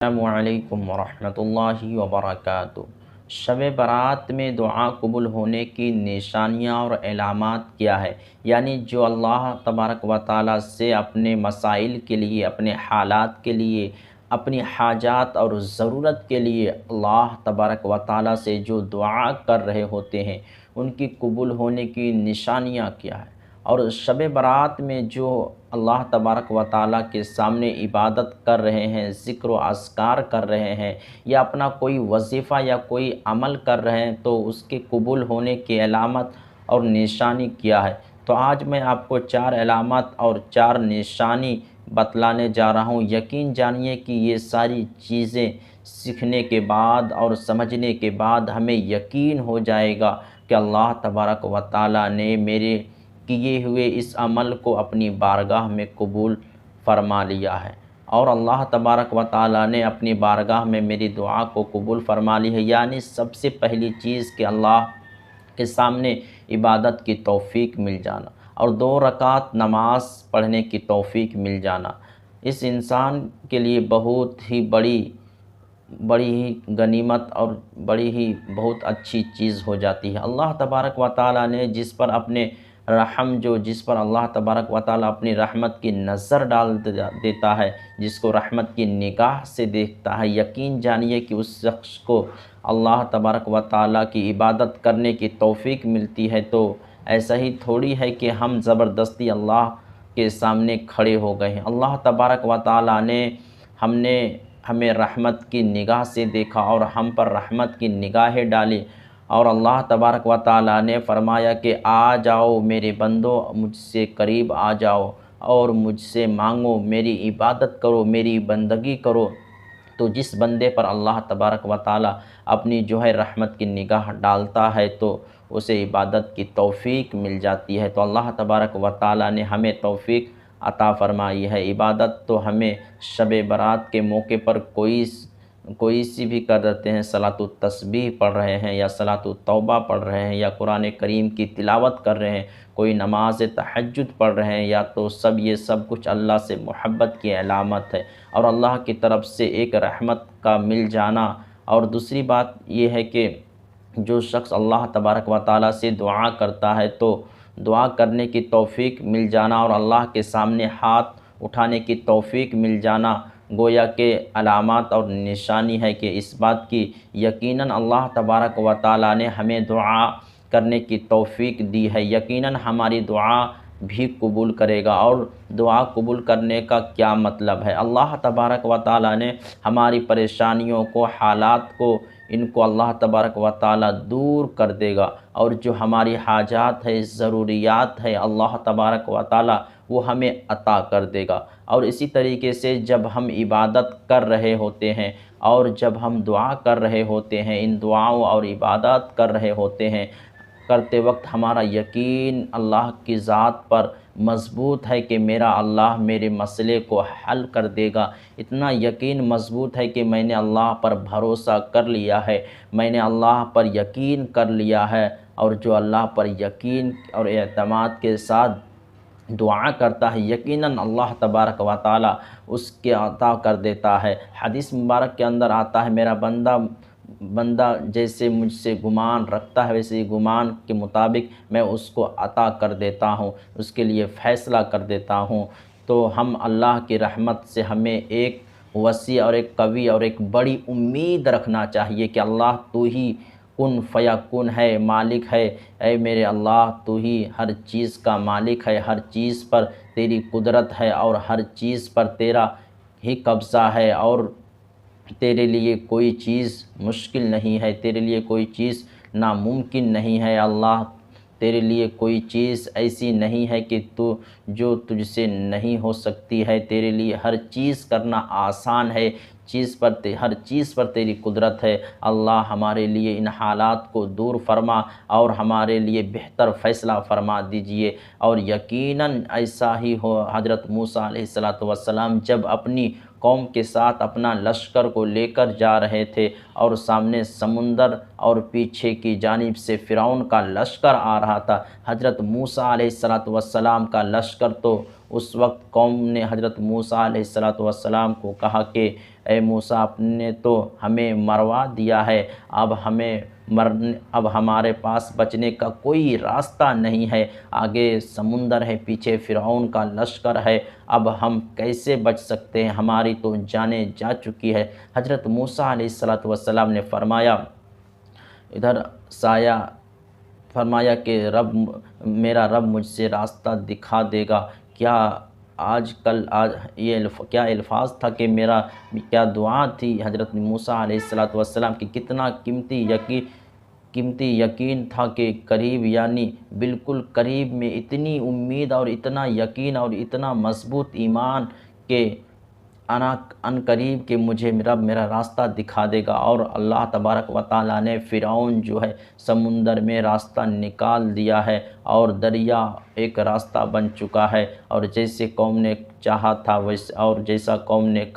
अस्सलामुअलैकुम वरहमतुल्लाहि वबरकातुहू। शब बारात में दुआ कबूल होने की निशानियाँ और अलामात क्या है? यानी जो अल्लाह तबारक व ताला से अपने मसाइल के लिए, अपने हालात के लिए, अपनी हाजात और ज़रूरत के लिए अल्लाह तबारक व ताला से जो दुआ कर रहे होते हैं, उनकी कबूल होने की निशानियाँ क्या है? और शब बारात में जो अल्लाह तबारक व ताला के सामने इबादत कर रहे हैं, ज़िक्र व अस्कार कर रहे हैं, या अपना कोई वजीफ़ा या कोई अमल कर रहे हैं, तो उसके कबूल होने की अलामत और निशानी क्या है? तो आज मैं आपको 4 अलामत और 4 निशानी बतलाने जा रहा हूँ। यकीन जानिए कि ये सारी चीज़ें सीखने के बाद और समझने के बाद हमें यकीन हो जाएगा कि अल्लाह तबारक व ताला ने मेरे किए हुए इस अमल को अपनी बारगाह में कबूल फ़रमा लिया है, और अल्लाह तबारक व ताला ने अपनी बारगाह में मेरी दुआ को कबूल फ़रमा ली है। यानी सबसे पहली चीज़ कि अल्लाह के सामने इबादत की तौफ़ीक मिल जाना और 2 रकात नमाज़ पढ़ने की तौफ़ीक मिल जाना, इस इंसान के लिए बहुत ही बड़ी ही गनीमत और बड़ी ही बहुत अच्छी चीज़ हो जाती है। अल्लाह तबारक व ताला ने जिस पर अल्लाह तबारक व ताला अपनी रहमत की नज़र डाल देता है, जिसको रहमत की निगाह से देखता है, यकीन जानिए कि उस शख्स को अल्लाह तबारक व ताला की इबादत करने की तौफ़ीक मिलती है। तो ऐसा ही थोड़ी है कि हम ज़बरदस्ती अल्लाह के सामने खड़े हो गए हैं। अल्लाह तबारक व ताला ने हमें रहमत की निगाह से देखा और हम पर रहमत की निगाहें डाली, और अल्लाह तबारक व ताला ने फ़रमाया कि आ जाओ मेरे बंदो, मुझसे करीब आ जाओ और मुझसे मांगो, मेरी इबादत करो, मेरी बंदगी करो। तो जिस बंदे पर अल्लाह तबारक व ताला अपनी जो है रहमत की निगाह डालता है, तो उसे इबादत की तौफ़ीक मिल जाती है। तो अल्लाह तबारक व ताला ने हमें तौफ़ीक अता फ़रमाई है। इबादत तो हमें शब बारात के मौके पर कोई सी भी कर देते हैं, सलातु तस्बीह पढ़ रहे हैं या सलातु तौबा पढ़ रहे हैं या कुरान करीम की तिलावत कर रहे हैं, कोई नमाज तहज्जुद पढ़ रहे हैं, या तो ये सब कुछ अल्लाह से मोहब्बत की अलामत है और अल्लाह की तरफ से एक रहमत का मिल जाना। और दूसरी बात ये है कि जो शख्स अल्लाह तबारक व ताला से दुआ करता है, तो दुआ करने की तौफ़ीक मिल जाना और अल्लाह के सामने हाथ उठाने की तौफ़ीक मिल जाना, गोया के अलामत और निशानी है कि इस बात की यकीनन अल्लाह तबारक व ताला ने हमें दुआ करने की तौफ़ीक दी है, यकीनन हमारी दुआ भी कबूल करेगा। और दुआ कबूल करने का क्या मतलब है? अल्लाह तबारक व ताला ने हमारी परेशानियों को, हालात को, इनको अल्लाह तबारक व ताला दूर कर देगा, और जो हमारी हाजात है, ज़रूरियात है, अल्लाह तबारक व ताला वो हमें अता कर देगा। और इसी तरीके से जब हम इबादत कर रहे होते हैं और जब हम दुआ कर रहे होते हैं, इन दुआओं और इबादत कर रहे होते हैं, करते वक्त हमारा यकीन अल्लाह की ज़ात पर मज़बूत है कि मेरा अल्लाह मेरे मसले को हल कर देगा। इतना यकीन मज़बूत है कि मैंने अल्लाह पर भरोसा कर लिया है, मैंने अल्लाह पर यकीन कर लिया है। और जो अल्लाह पर यकीन और एतमाद के साथ दुआ करता है, यकीनन अल्लाह तबारक व ताला उसके अता कर देता है। हदीस मुबारक के अंदर आता है, मेरा बंदा जैसे मुझसे गुमान रखता है, वैसे ही गुमान के मुताबिक मैं उसको अता कर देता हूँ, उसके लिए फ़ैसला कर देता हूँ। तो हम अल्लाह की रहमत से हमें एक वसी और एक कवी और एक बड़ी उम्मीद रखना चाहिए कि अल्लाह तू ही कुन फ़यकुन है, मालिक है। ऐ मेरे अल्लाह, तू ही हर चीज़ का मालिक है, हर चीज़ पर तेरी कुदरत है और हर चीज़ पर तेरा ही कब्ज़ा है, और तेरे लिए कोई चीज़ मुश्किल नहीं है, तेरे लिए कोई चीज़ नामुमकिन नहीं है। अल्लाह, तेरे लिए कोई चीज़ ऐसी नहीं है कि जो तुझसे नहीं हो सकती है। तेरे लिए हर चीज़ करना आसान है, हर चीज़ पर तेरी कुदरत है। अल्लाह, हमारे लिए इन हालात को दूर फरमा और हमारे लिए बेहतर फ़ैसला फ़रमा दीजिए। और यकीनन ऐसा ही हो। हज़रत मूसा अलैहिस्सलातु वस्सलाम जब अपनी कौम के साथ अपना लश्कर को लेकर जा रहे थे और सामने समुंदर और पीछे की जानिब से फ़िरौन का लश्कर आ रहा था, हज़रत मूसा अलैहिस्सलातु वस्सलाम का लश्कर तो उस वक्त कौम ने हज़रत मूसा अलैहिस्सलातु वस्सलाम को कहा कि ए मूसा, आपने तो हमें मरवा दिया है, अब हमारे पास बचने का कोई रास्ता नहीं है। आगे समुंदर है, पीछे फ़िरऔन का लश्कर है, अब हम कैसे बच सकते हैं? हमारी तो जानें जा चुकी है। हज़रत मूसा अलैहिस्सलातु वस्सलाम ने इधर साया फरमाया कि मेरा रब मुझसे रास्ता दिखा देगा। क्या आज क्या अल्फाज था कि मेरा क्या दुआ थी हज़रत मूसा अलैहिस्सलातु वस्सलाम की, कितना कीमती यकीन था कि करीब, यानी बिल्कुल करीब में, इतनी उम्मीद और इतना यकीन और इतना मज़बूत ईमान के अनकरीब कि मुझे रब मेरा रास्ता दिखा देगा। और अल्लाह तबारक व तआला ने फ़िरऔन जो है समुंदर में रास्ता निकाल दिया है और दरिया एक रास्ता बन चुका है। और जैसे कौम ने चाहा था वैसे, और जैसा कौम ने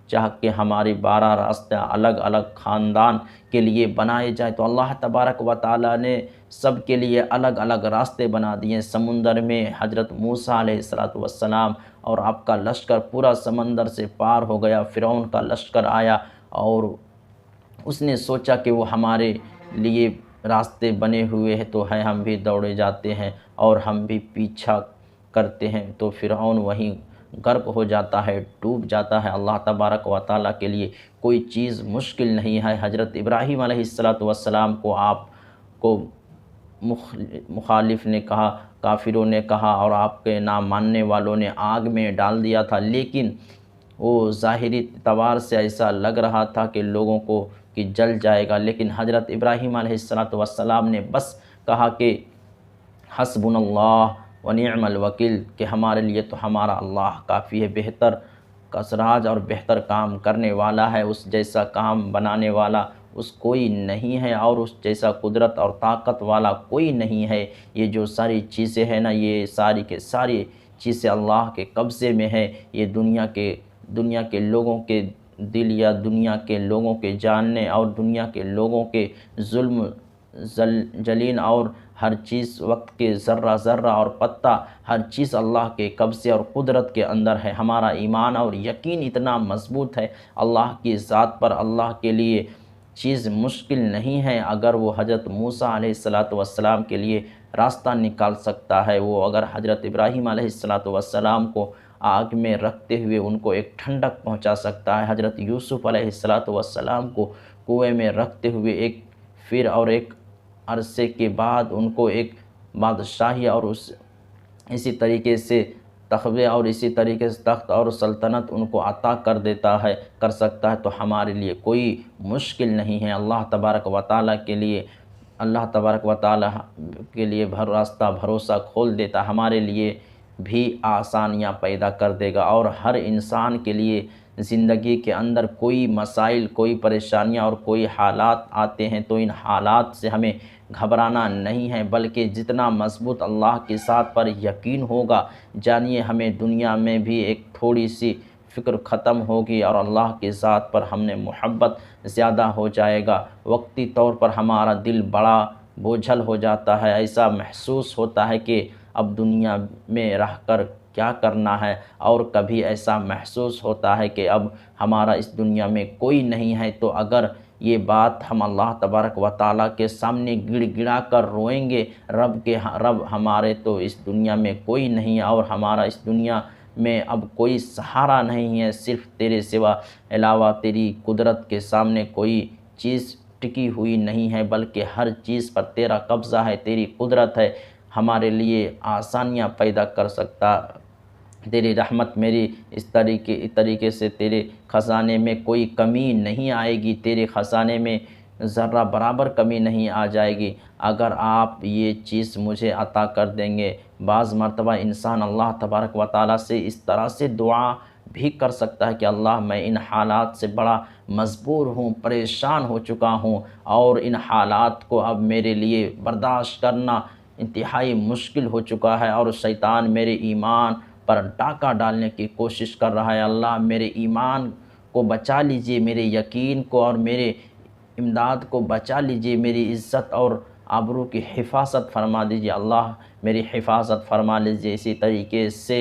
चाह के हमारी 12 रास्ते अलग अलग ख़ानदान के लिए बनाए जाए, तो अल्लाह तबारक व तआला ने सब के लिए अलग अलग रास्ते बना दिए। समुंदर में हज़रत मूसा अलैहिस्सलातु वस्सलाम और आपका लश्कर पूरा समंदर से पार हो गया। फ़िरऔन का लश्कर आया और उसने सोचा कि वो हमारे लिए रास्ते बने हुए हैं तो है, हम भी दौड़े जाते हैं और हम भी पीछा करते हैं। तो फ़िरऔन वहीं गर्क हो जाता है, डूब जाता है। अल्लाह तबारक व तआला के लिए कोई चीज़ मुश्किल नहीं है। हज़रत इब्राहीम अलैहिस्सलातु वस्सलाम को आपको मुखालिफ ने कहा, काफिरों ने कहा और आपके ना मानने वालों ने आग में डाल दिया था, लेकिन वो ज़ाहिरी तवार से ऐसा लग रहा था कि लोगों को कि जल जाएगा। लेकिन हज़रत इब्राहीम अलैहिस्सलातु वस्सलाम ने बस कहा कि हस्बुनल्लाह व निअमल वकील, कि हमारे लिए तो हमारा अल्लाह काफ़ी है, बेहतर कसराज और बेहतर काम करने वाला है, उस जैसा काम बनाने वाला उस कोई नहीं है और उस जैसा कुदरत और ताकत वाला कोई नहीं है। ये जो सारी चीज़ें हैं ना, ये सारी के सारी चीज़ें अल्लाह के कब्ज़े में है। ये दुनिया के लोगों के दिल या दुनिया के लोगों के जानने और दुनिया के लोगों के जुल्म जलीन और हर चीज़, वक्त के ज़र्रा ज़र्रा और पत्ता, हर चीज़ अल्लाह के कब्ज़े और कुदरत के अंदर है। हमारा ईमान और यकीन इतना मज़बूत है अल्लाह की ज़ात पर, अल्लाह के लिए चीज़ मुश्किल नहीं है। अगर वो हज़रत मूसा अलैहिस्सलातु वस्सलाम के लिए रास्ता निकाल सकता है, वो अगर हज़रत इब्राहीम अलैहिस्सलातु वस्सलाम को आग में रखते हुए उनको एक ठंडक पहुंचा सकता है, हज़रत यूसुफ़ अलैहिस्सलातु वस्सलाम को कुएं में रखते हुए एक अरसे के बाद उनको एक बादशाही और इसी तरीके से तख़्बे और इसी तरीके से तख्त और सल्तनत उनको अता कर सकता है, तो हमारे लिए कोई मुश्किल नहीं है। अल्लाह तबारक व तआला के लिए रास्ता भरोसा खोल देता, हमारे लिए भी आसानियाँ पैदा कर देगा। और हर इंसान के लिए ज़िंदगी के अंदर कोई मसाइल, कोई परेशानियाँ और कोई हालात आते हैं तो इन हालात से हमें घबराना नहीं है, बल्कि जितना मज़बूत अल्लाह के साथ पर यकीन होगा, जानिए हमें दुनिया में भी एक थोड़ी सी फ़िक्र ख़त्म होगी और अल्लाह के ज़ात पर हमने मोहब्बत ज़्यादा हो जाएगा। वक्ती तौर पर हमारा दिल बड़ा बोझल हो जाता है, ऐसा महसूस होता है कि अब दुनिया में रहकर क्या करना है, और कभी ऐसा महसूस होता है कि अब हमारा इस दुनिया में कोई नहीं है। तो अगर ये बात हम अल्लाह तबारक व तआला के सामने गिड़गिड़ा कर रोएंगे, रब हमारे तो इस दुनिया में कोई नहीं है और हमारा इस दुनिया में अब कोई सहारा नहीं है, सिर्फ़ तेरे सिवा अलावा तेरी कुदरत के सामने कोई चीज़ टिकी हुई नहीं है, बल्कि हर चीज़ पर तेरा कब्ज़ा है, तेरी कुदरत है, हमारे लिए आसानियाँ पैदा कर सकता। तेरी रहमत मेरी इस तरीके से तेरे ख़ज़ाने में कोई कमी नहीं आएगी, तेरे ख़ज़ाने में ज़र्रा बराबर कमी नहीं आ जाएगी अगर आप ये चीज़ मुझे अता कर देंगे। बाज़ मरतबा इंसान अल्लाह तबारक व तआला से इस तरह से दुआ भी कर सकता है कि अल्लाह, मैं इन हालात से बड़ा मजबूर हूँ, परेशान हो चुका हूँ और इन हालात को अब मेरे लिए बर्दाश्त करना इंतहाई मुश्किल हो चुका है और शैतान मेरे ईमान पर डाका डालने की कोशिश कर रहा है। अल्लाह, मेरे ईमान को बचा लीजिए, मेरे यकीन को और मेरे इमदाद को बचा लीजिए, मेरी इज़्ज़त और आबरू की हिफाजत फरमा दीजिए। अल्लाह, मेरी हिफाजत फरमा लीजिए। इसी तरीके से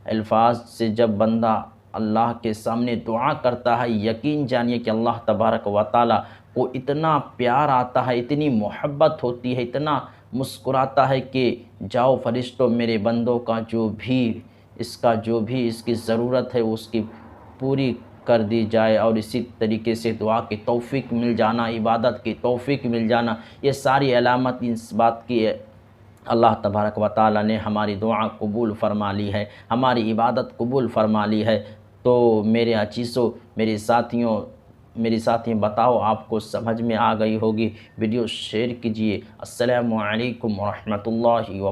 अल्फाज से जब बंदा अल्लाह के सामने दुआ करता है, यकीन जानिए कि अल्लाह तबारक व ताला को इतना प्यार आता है, इतनी मोहब्बत होती है, इतना मुस्कुराता है कि जाओ फरिश्तों मेरे बंदों का जो भी इसकी ज़रूरत है उसकी पूरी कर दी जाए। और इसी तरीके से दुआ की तौफ़ीक मिल जाना, इबादत की तौफ़ीक मिल जाना, ये सारी अलामत इस बात की है अल्लाह तबारक व ताला ने हमारी दुआ कबूल फ़रमा ली है, हमारी इबादत कबूल फ़रमा ली है। तो मेरे अजीज़ों, मेरी साथियों बताओ आपको समझ में आ गई होगी, वीडियो शेयर कीजिए। अस्सलामु अलैकुम व रहमतुल्लाहि व